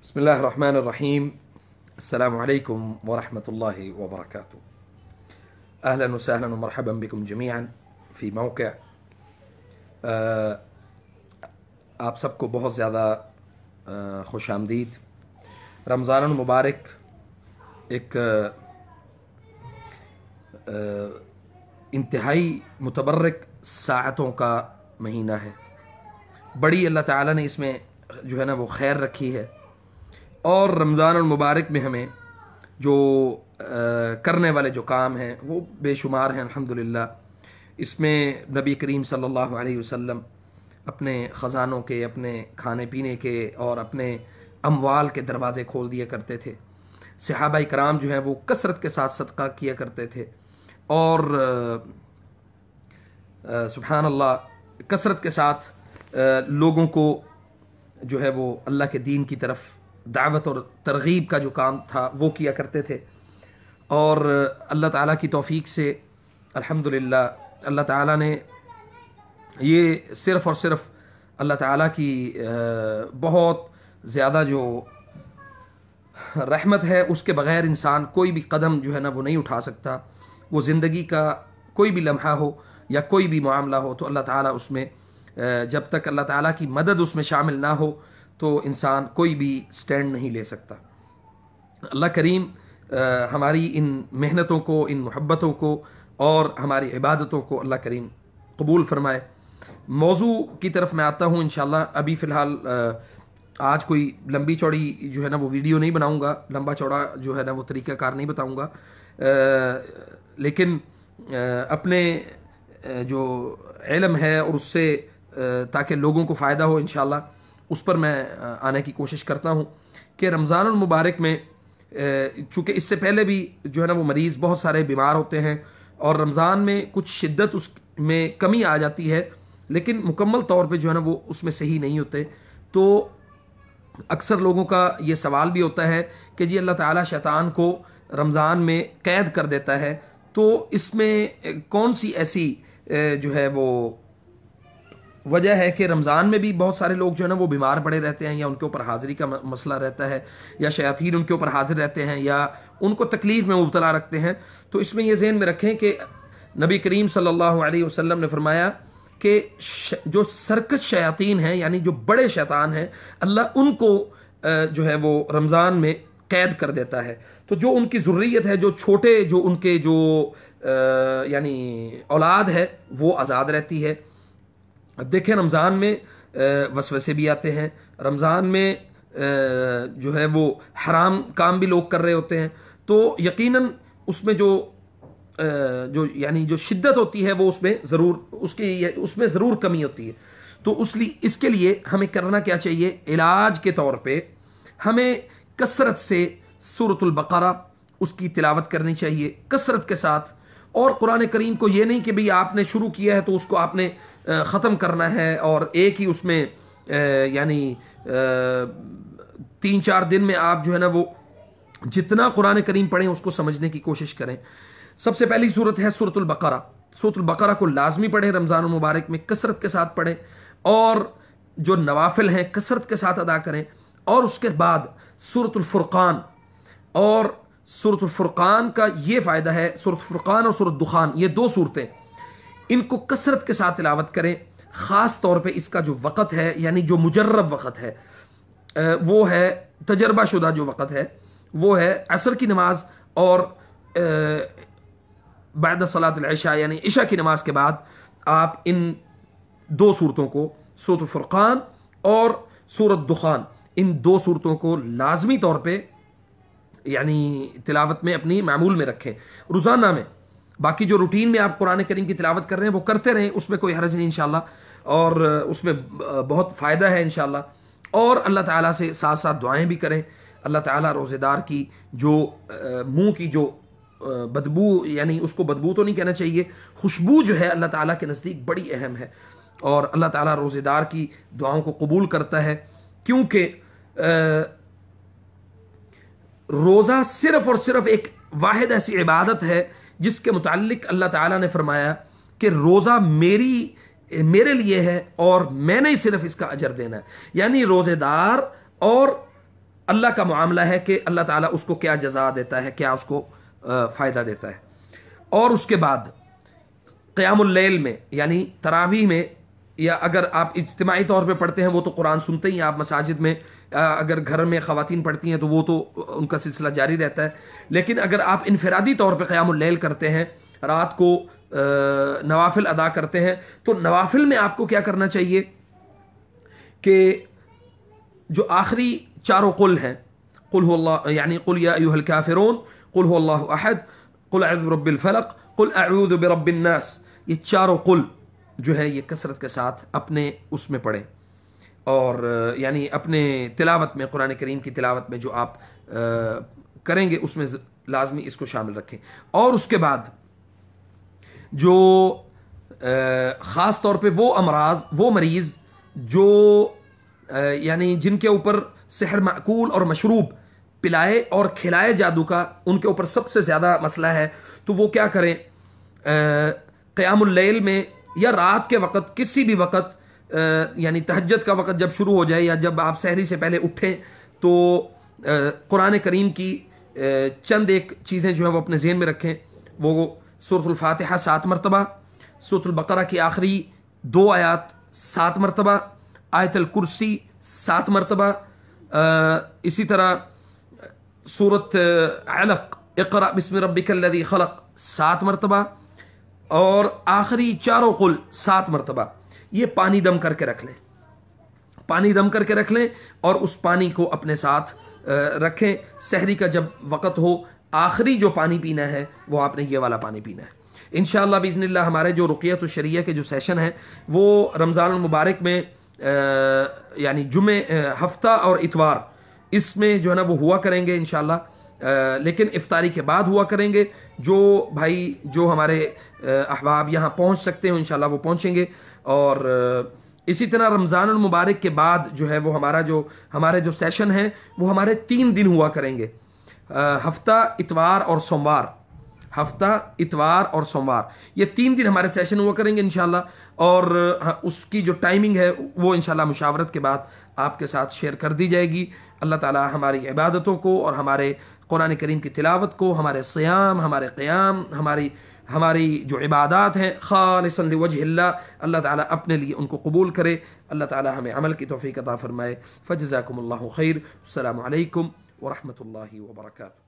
بسم الله الرحمن الرحيم. السلام عليكم ورحمة الله وبركاته. أهلا وسهلا ومرحبا بكم جميعا في موقع آپ سب کو بہت زیادہ خوش آمدید. رمضان المبارک ایک انتہائی متبرک ساعتوں کا مہینہ ہے. بڑی اللہ تعالیٰ نے اس میں جو ہے نا وہ خیر رکھی ہے، اور رمضان المبارک میں ہمیں جو کرنے والے جو کام ہیں وہ بے شمار ہیں الحمدللہ. اس میں نبی کریم صلی اللہ علیہ وسلم اپنے خزانوں کے، اپنے کھانے پینے کے اور اپنے اموال کے دروازے کھول دیا کرتے تھے. صحابہ کرام جو ہیں وہ کثرت کے ساتھ صدقہ کیا کرتے تھے، اور سبحان اللہ کثرت کے ساتھ لوگوں کو جو ہے وہ اللہ کے دین کی طرف دعوت اور ترغیب کا جو کام تھا وہ کیا کرتے تھے. اور اللہ تعالیٰ کی توفیق سے الحمدللہ اللہ تعالیٰ نے یہ صرف اور صرف اللہ تعالیٰ کی بہت زیادہ جو رحمت ہے، اس کے بغیر انسان کوئی بھی قدم جو ہے نا وہ نہیں اٹھا سکتا. وہ زندگی کا کوئی بھی لمحہ ہو یا کوئی بھی معاملہ ہو تو اللہ تعالیٰ اس میں جب تک اللہ تعالیٰ کی مدد اس میں شامل نہ ہو تو انسان کوئی بھی سٹینڈ نہیں لے سکتا. اللہ کریم ہماری ان محنتوں کو، ان محبتوں کو اور ہماری عبادتوں کو اللہ کریم قبول فرمائے. موضوع کی طرف میں آتا ہوں انشاءاللہ. ابھی فی الحال آج کوئی لمبی چوڑی جو ہے نا وہ ویڈیو نہیں بناؤں گا، لمبا چوڑا جو ہے نا وہ طریقہ کار نہیں بتاؤں گا، لیکن اپنے جو علم ہے اور اس سے تاکہ لوگوں کو فائدہ ہو انشاءاللہ اس پر میں آنے کی کوشش کرتا ہوں. کہ رمضان المبارک میں چونکہ اس سے پہلے بھی جو ہے نا وہ مریض بہت سارے بیمار ہوتے ہیں، اور رمضان میں کچھ شدت اس میں کمی آ جاتی ہے، لیکن مکمل طور پہ جو ہے نا وہ اس میں صحیح نہیں ہوتے. تو اکثر لوگوں کا یہ سوال بھی ہوتا ہے کہ جی اللہ تعالیٰ شیطان کو رمضان میں قید کر دیتا ہے، تو اس میں کون سی ایسی جو ہے وہ وجہ ہے کہ رمضان میں بھی بہت سارے لوگ جو ہے نا وہ بیمار پڑے رہتے ہیں، یا ان کے اوپر حاضری کا مسئلہ رہتا ہے، یا شیاطین ان کے اوپر حاضر رہتے ہیں، یا ان کو تکلیف میں مبتلا رکھتے ہیں. تو اس میں یہ ذہن میں رکھیں کہ نبی کریم صلی اللہ علیہ وسلم نے فرمایا کہ جو سرکش شیاطین ہیں، یعنی جو بڑے شیطان ہیں، اللہ ان کو جو ہے وہ رمضان میں قید کر دیتا ہے. تو جو ان کی ذریت ہے، جو چھوٹے جو ان کے جو یعنی اولاد ہے وہ آزاد رہتی ہے. اب دیکھیں رمضان میں وسوسے بھی آتے ہیں، رمضان میں جو ہے وہ حرام کام بھی لوگ کر رہے ہوتے ہیں، تو یقیناً اس میں جو یعنی جو شدت ہوتی ہے وہ اس میں ضرور کمی ہوتی ہے. تو اس کے لیے ہمیں کرنا کیا چاہیے؟ علاج کے طور پہ ہمیں کثرت سے سورۃ البقرہ اس کی تلاوت کرنی چاہیے کثرت کے ساتھ. اور قرآن کریم کو یہ نہیں کہ بھئی آپ نے شروع کیا ہے تو اس کو آپ نے ختم کرنا ہے، اور ایک ہی اس میں یعنی 3-4 دن میں آپ جو ہے نا وہ جتنا قرآن کریم پڑھیں اس کو سمجھنے کی کوشش کریں. سب سے پہلی صورت ہے سورۃ البقرہ. سورۃ البقرہ کو لازمی پڑھیں، رمضان المبارک میں کثرت کے ساتھ پڑھیں، اور جو نوافل ہیں کثرت کے ساتھ ادا کریں. اور اس کے بعد سورۃ الفرقان، اور سورۃ الفرقان کا یہ فائدہ ہے، سورۃ الفرقان اور سورۃ دخان یہ 2 صورتیں ان کو کثرت کے ساتھ تلاوت کریں. خاص طور پہ اس کا جو وقت ہے، یعنی جو مجرب وقت ہے، وہ ہے تجربہ شدہ جو وقت ہے، وہ ہے عصر کی نماز اور بعد صلاۃ العشاء، یعنی عشاء کی نماز کے بعد آپ ان 2 صورتوں کو، سورۃ الفرقان اور سورۃ دخان، ان 2 صورتوں کو لازمی طور پہ یعنی تلاوت میں اپنی معمول میں رکھیں روزانہ میں. باقی جو روٹین میں آپ قرآن کریم کی تلاوت کر رہے ہیں وہ کرتے رہیں، اس میں کوئی حرج نہیں انشاءاللہ، اور اس میں بہت فائدہ ہے انشاءاللہ. اور اللہ تعالیٰ سے ساتھ ساتھ دعائیں بھی کریں. اللہ تعالیٰ روزے دار کی جو منہ کی جو بدبو، یعنی اس کو بدبو تو نہیں کہنا چاہیے، خوشبو جو ہے اللہ تعالیٰ کے نزدیک بڑی اہم ہے، اور اللہ تعالیٰ روزے دار کی دعاؤں کو قبول کرتا ہے. کیونکہ روزہ صرف اور صرف ایک واحد ایسی عبادت ہے جس کے متعلق اللہ تعالیٰ نے فرمایا کہ روزہ میرے لیے ہے اور میں نے صرف اس کا اجر دینا ہے. یعنی روزے دار اور اللہ کا معاملہ ہے کہ اللہ تعالیٰ اس کو کیا جزا دیتا ہے، کیا اس کو فائدہ دیتا ہے۔ اور اس کے بعد قیام اللیل میں یعنی تراویح میں، یا اگر آپ اجتماعی طور پہ پڑھتے ہیں وہ تو قرآن سنتے ہی ہیں آپ مساجد میں، اگر گھر میں خواتین پڑھتی ہیں تو وہ تو ان کا سلسلہ جاری رہتا ہے، لیکن اگر آپ انفرادی طور پہ قیام اللیل کرتے ہیں، رات کو نوافل ادا کرتے ہیں، تو نوافل میں آپ کو کیا کرنا چاہیے کہ جو آخری چاروں قل ہیں، قل هو اللہ یعنی قل یا ایھا الکافرون، قل هو اللہ احد، قل اعوذ برب الفلق، قل اعوذ برب الناس، یہ چاروں قل جو ہے یہ کثرت کے ساتھ اپنے اس میں پڑھیں، اور یعنی اپنے تلاوت میں، قرآن کریم کی تلاوت میں جو آپ کریں گے اس میں لازمی اس کو شامل رکھیں۔ اور اس کے بعد جو خاص طور پہ وہ امراض، وہ مریض جو یعنی جن کے اوپر سحر معقول اور مشروب، پلائے اور کھلائے جادو کا ان کے اوپر سب سے زیادہ مسئلہ ہے، تو وہ کیا کریں، قیام اللیل میں یا رات کے وقت کسی بھی وقت، یعنی تہجد کا وقت جب شروع ہو جائے یا جب آپ سحری سے پہلے اٹھیں تو قرآن کریم کی چند ایک چیزیں جو ہیں وہ اپنے ذہن میں رکھیں، وہ سورۃ الفاتحہ 7 مرتبہ، سورۃ البقرہ کی آخری 2 آیات 7 مرتبہ، آیت الکرسی 7 مرتبہ، اسی طرح سورۃ علق اقرأ بسم ربک الذی خلق 7 مرتبہ، اور آخری چاروں قل 7 مرتبہ۔ یہ پانی دم کر کے رکھ لیں، پانی دم کر کے رکھ لیں، اور اس پانی کو اپنے ساتھ رکھیں۔ سحری کا جب وقت ہو، آخری جو پانی پینا ہے وہ آپ نے یہ والا پانی پینا ہے۔ انشاءاللہ باذن اللہ ہمارے جو رقیۃ الشریعہ کے جو سیشن ہیں وہ رمضان المبارک میں یعنی جمعے، ہفتہ اور اتوار، اس میں جو ہے نا وہ ہوا کریں گے انشاءاللہ، لیکن افطاری کے بعد ہوا کریں گے۔ جو بھائی جو ہمارے احباب یہاں پہنچ سکتے ہیں انشاءاللہ وہ پہنچیں گے، اور اسی طرح رمضان المبارک کے بعد جو ہے وہ ہمارے جو سیشن ہیں وہ ہمارے 3 دن ہوا کریں گے، ہفتہ، اتوار اور سوموار، ہفتہ، اتوار اور سوموار، یہ 3 دن ہمارے سیشن ہوا کریں گے انشاءاللہ، اور اس کی جو ٹائمنگ ہے وہ انشاءاللہ مشاورت کے بعد آپ کے ساتھ شیئر کر دی جائے گی۔ اللہ تعالی ہماری عبادتوں کو اور ہمارے قرآن کریم کی تلاوت کو، ہمارے صیام، ہمارے قیام، ہماری جو عبادات ہیں خالصاً لوجہ اللہ، اللہ تعالیٰ اپنے لیے ان کو قبول کرے۔ اللہ تعالیٰ ہمیں عمل کی توفیق عطا فرمائے۔ فجزاکم اللہ خیر۔ السلام علیکم ورحمۃ اللہ وبرکاتہ۔